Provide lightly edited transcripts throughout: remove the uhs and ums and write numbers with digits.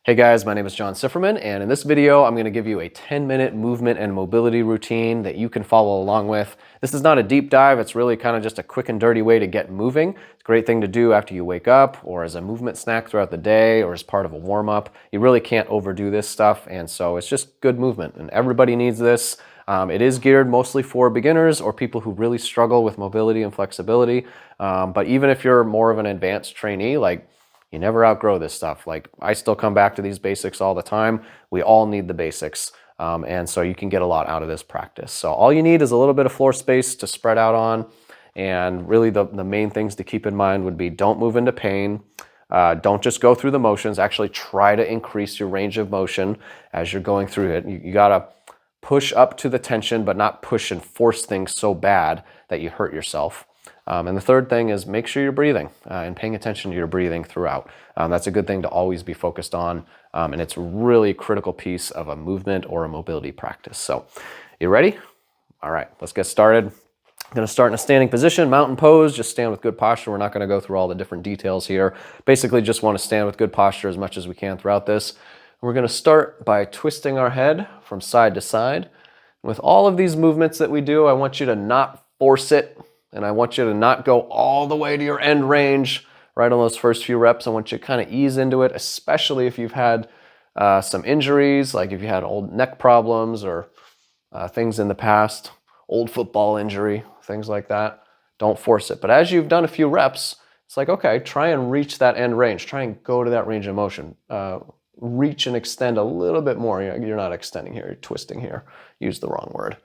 Hey guys, my name is John Sifferman, and in this video I'm going to give you a 10-minute movement and mobility routine that you can follow along with. This is not a deep dive, it's really kind of just a quick and dirty way to get moving. It's a great thing to do after you wake up, or as a movement snack throughout the day, or as part of a warm-up. You really can't overdo this stuff, and so it's just good movement, and everybody needs this. It is geared mostly for beginners or people who really struggle with mobility and flexibility, but even if you're more of an advanced trainee, you never outgrow this stuff. I still come back to these basics all the time. We all need the basics. And so you can get a lot out of this practice. So all you need is a little bit of floor space to spread out on. And really the main things to keep in mind would be don't move into pain. Don't just go through the motions. Actually try to increase your range of motion as you're going through it. You gotta push up to the tension, but not push and force things so bad that you hurt yourself. And the third thing is make sure you're breathing and paying attention to your breathing throughout. That's a good thing to always be focused on, and it's a really critical piece of a movement or a mobility practice. So, you ready? All right, let's get started. I'm going to start in a standing position, mountain pose. Just stand with good posture. We're not going to go through all the different details here. Basically, just want to stand with good posture as much as we can throughout this. We're going to start by twisting our head from side to side. With all of these movements that we do, I want you to not force it. And I want you to not go all the way to your end range right on those first few reps. I want you to kind of ease into it, especially if you've had some injuries, like if you had old neck problems or things in the past, old football injury, things like that. Don't force it. But as you've done a few reps, it's like, okay, try and reach that end range. Try and go to that range of motion. Reach and extend a little bit more. You're not extending here, you're twisting here. Use the wrong word.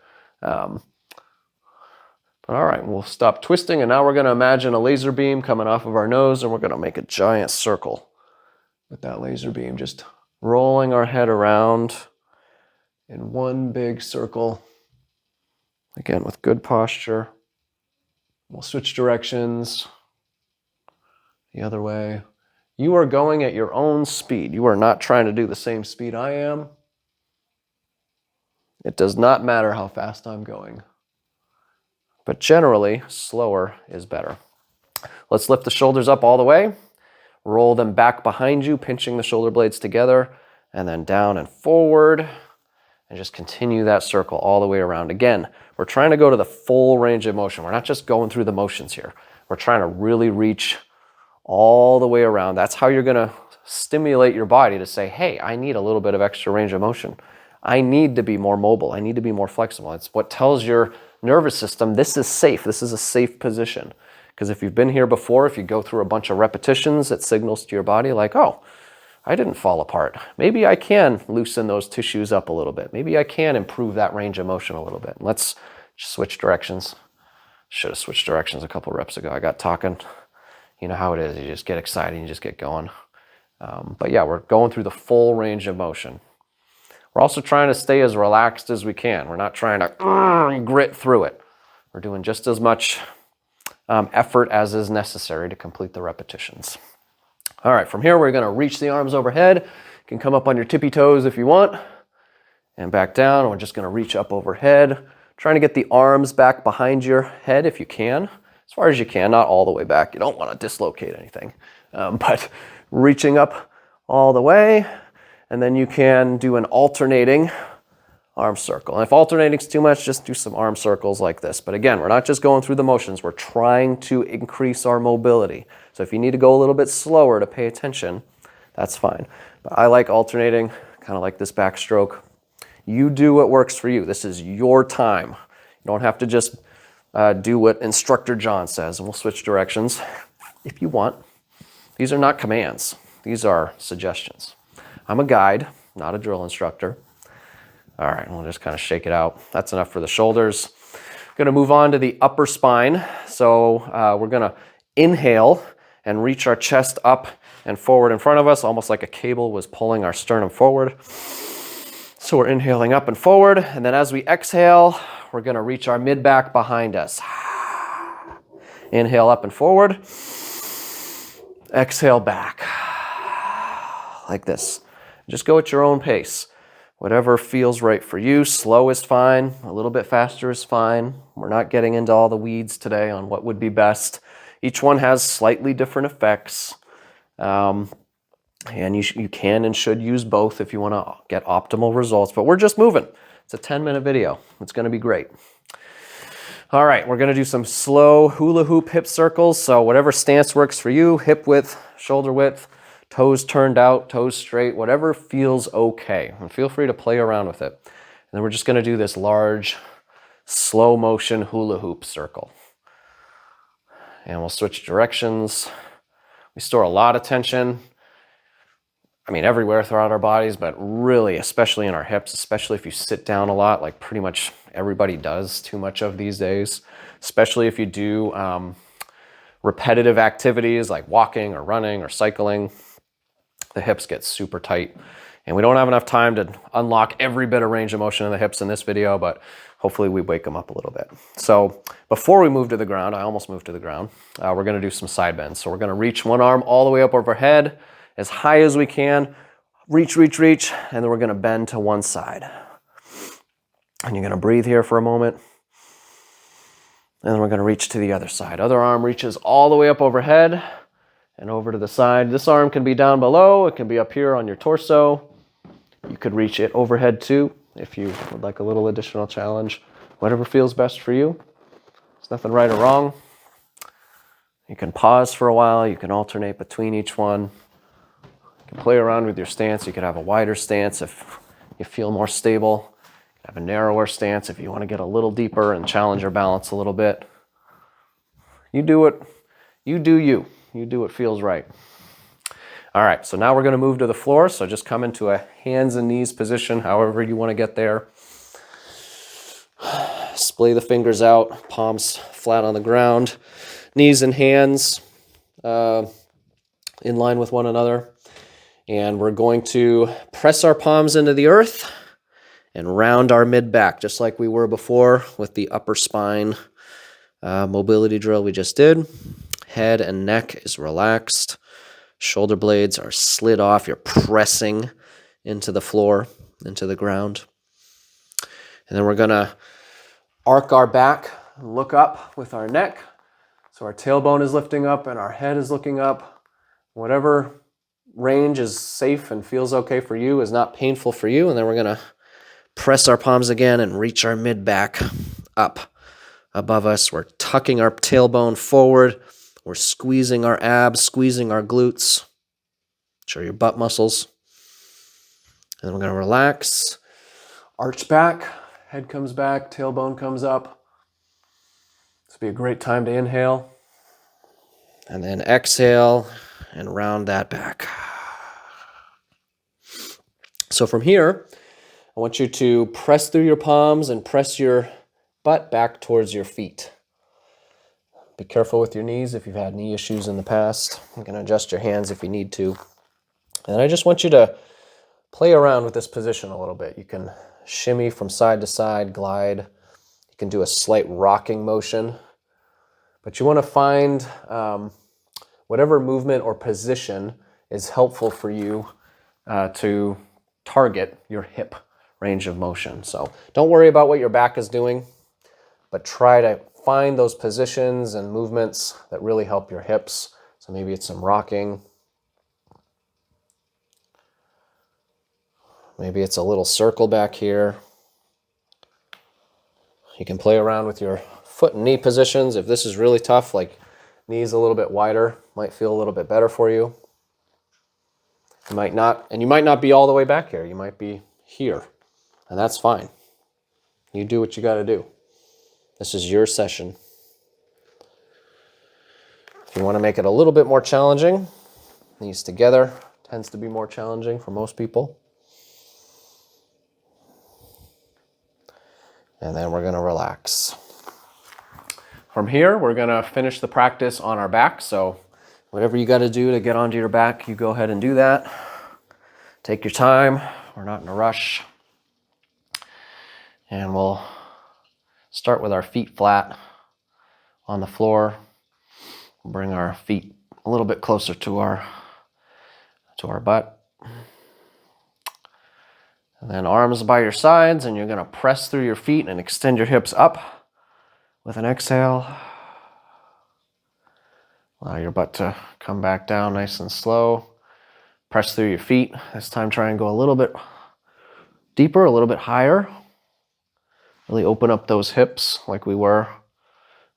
All right, we'll stop twisting, and now we're going to imagine a laser beam coming off of our nose, and we're going to make a giant circle with that laser beam, just rolling our head around in one big circle. Again, with good posture. We'll switch directions the other way. You are going at your own speed. You are not trying to do the same speed I am. It does not matter how fast I'm going. But generally, slower is better. Let's lift the shoulders up all the way. Roll them back behind you, pinching the shoulder blades together, and then down and forward. And just continue that circle all the way around. Again, we're trying to go to the full range of motion. We're not just going through the motions here. We're trying to really reach all the way around. That's how you're going to stimulate your body to say, hey, I need a little bit of extra range of motion. I need to be more mobile. I need to be more flexible. It's what tells your nervous system, this is safe. This is a safe position. Because if you've been here before, if you go through a bunch of repetitions, it signals to your body like, oh, I didn't fall apart. Maybe I can loosen those tissues up a little bit. Maybe I can improve that range of motion a little bit. Let's just switch directions. Should have switched directions a couple reps ago. I got talking. You know how it is. You just get excited and you just get going. But yeah, we're going through the full range of motion. We're also trying to stay as relaxed as we can. We're not trying to grit through it. We're doing just as much effort as is necessary to complete the repetitions. All right, from here we're going to reach the arms overhead. You can come up on your tippy toes if you want. And back down. We're just going to reach up overhead. Trying to get the arms back behind your head if you can. As far as you can, not all the way back. You don't want to dislocate anything. But reaching up all the way. And then you can do an alternating arm circle. And if alternating is too much, just do some arm circles like this. But again, we're not just going through the motions. We're trying to increase our mobility. So if you need to go a little bit slower to pay attention, that's fine. But I like alternating, kind of like this backstroke. You do what works for you. This is your time. You don't have to just do what Instructor John says. And we'll switch directions if you want. These are not commands. These are suggestions. I'm a guide, not a drill instructor. All right, we'll just kind of shake it out. That's enough for the shoulders. Going to move on to the upper spine. So we're going to inhale and reach our chest up and forward in front of us, almost like a cable was pulling our sternum forward. So we're inhaling up and forward. And then as we exhale, we're going to reach our mid-back behind us. Inhale up and forward. Exhale back. Like this. Just go at your own pace. Whatever feels right for you. Slow is fine. A little bit faster is fine. We're not getting into all the weeds today on what would be best. Each one has slightly different effects. And you can and should use both if you want to get optimal results, but we're just moving. It's a 10-minute video. It's going to be great. All right, we're going to do some slow hula hoop hip circles. So whatever stance works for you, hip width, shoulder width, toes turned out, toes straight, whatever feels okay. And feel free to play around with it. And then we're just going to do this large, slow motion hula hoop circle. And we'll switch directions. We store a lot of tension, I mean, everywhere throughout our bodies, but really, especially in our hips, especially if you sit down a lot, like pretty much everybody does too much of these days, especially if you do repetitive activities like walking or running or cycling, the hips get super tight. And we don't have enough time to unlock every bit of range of motion in the hips in this video, but hopefully we wake them up a little bit. So before we move to the ground, I almost moved to the ground, we're gonna do some side bends. So we're gonna reach one arm all the way up overhead, as high as we can, reach, reach, reach, and then we're gonna bend to one side. And you're gonna breathe here for a moment. And then we're gonna reach to the other side. Other arm reaches all the way up overhead and over to the side. This arm can be down below, it can be up here on your torso. You could reach it overhead too, if you would like a little additional challenge. Whatever feels best for you. There's nothing right or wrong. You can pause for a while, you can alternate between each one. You can play around with your stance. You could have a wider stance if you feel more stable. You can have a narrower stance if you want to get a little deeper and challenge your balance a little bit. You do it. You do you. You do what feels right. All right, so now we're going to move to the floor. So just come into a hands and knees position, however you want to get there. Splay the fingers out, palms flat on the ground, knees and hands in line with one another. And we're going to press our palms into the earth and round our mid-back, just like we were before with the upper spine mobility drill we just did. Head and neck is relaxed. Shoulder blades are slid off. You're pressing into the floor, into the ground. And then we're going to arc our back, look up with our neck. So our tailbone is lifting up and our head is looking up. Whatever range is safe and feels okay for you, is not painful for you. And then we're going to press our palms again and reach our mid-back up above us. We're tucking our tailbone forward. We're squeezing our abs, squeezing our glutes. Show your butt muscles. And then we're going to relax. Arch back. Head comes back. Tailbone comes up. This would be a great time to inhale. And then exhale and round that back. So from here, I want you to press through your palms and press your butt back towards your feet. Be careful with your knees if you've had knee issues in the past. You can adjust your hands if you need to. And I just want you to play around with this position a little bit. You can shimmy from side to side, glide. You can do a slight rocking motion. But you want to find whatever movement or position is helpful for you to target your hip range of motion. So don't worry about what your back is doing, but try to find those positions and movements that really help your hips. So maybe it's some rocking. Maybe it's a little circle back here. You can play around with your foot and knee positions. If this is really tough, like knees a little bit wider, might feel a little bit better for you. You might not, and you might not be all the way back here. You might be here, and that's fine. You do what you got to do. This is your session. If you want to make it a little bit more challenging, knees together tends to be more challenging for most people. And then we're going to relax. From here, we're going to finish the practice on our back. So whatever you got to do to get onto your back, you go ahead and do that. Take your time. We're not in a rush. And we'll start with our feet flat on the floor. We'll bring our feet a little bit closer to our butt. And then arms by your sides, and you're going to press through your feet and extend your hips up with an exhale. Allow your butt to come back down nice and slow. Press through your feet. This time try and go a little bit deeper, a little bit higher. Really open up those hips like we were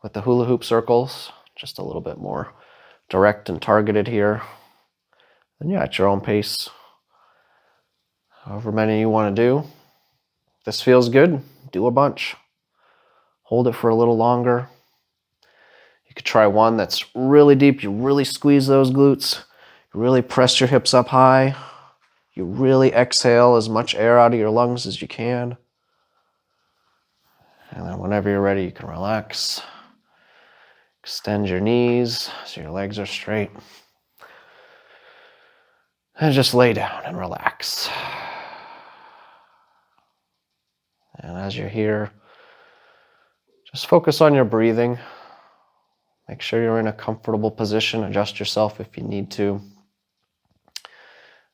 with the hula hoop circles. Just a little bit more direct and targeted here. And yeah, at your own pace, however many you want to do. If this feels good, do a bunch. Hold it for a little longer. You could try one that's really deep. You really squeeze those glutes. You really press your hips up high. You really exhale as much air out of your lungs as you can. And then whenever you're ready, you can relax. Extend your knees so your legs are straight. And just lay down and relax. And as you're here, just focus on your breathing. Make sure you're in a comfortable position. Adjust yourself if you need to.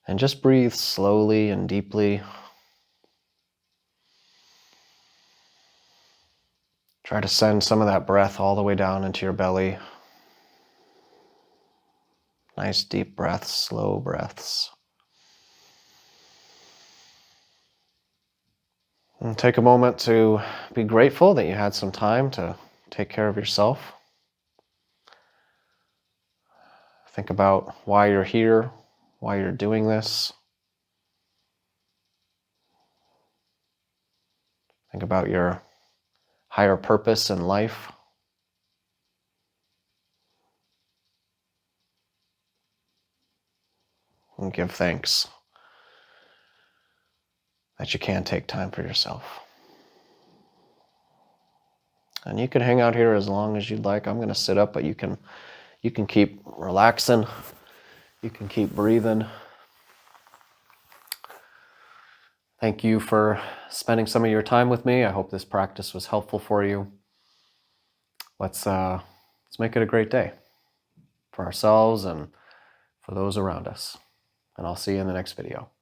And just breathe slowly and deeply. Try to send some of that breath all the way down into your belly. Nice deep breaths, slow breaths. And take a moment to be grateful that you had some time to take care of yourself. Think about why you're here, why you're doing this. Think about your higher purpose in life. And give thanks that you can take time for yourself. And you can hang out here as long as you'd like. I'm going to sit up, but you can keep relaxing. You can keep breathing. Thank you for spending some of your time with me. I hope this practice was helpful for you. Let's make it a great day for ourselves and for those around us. And I'll see you in the next video.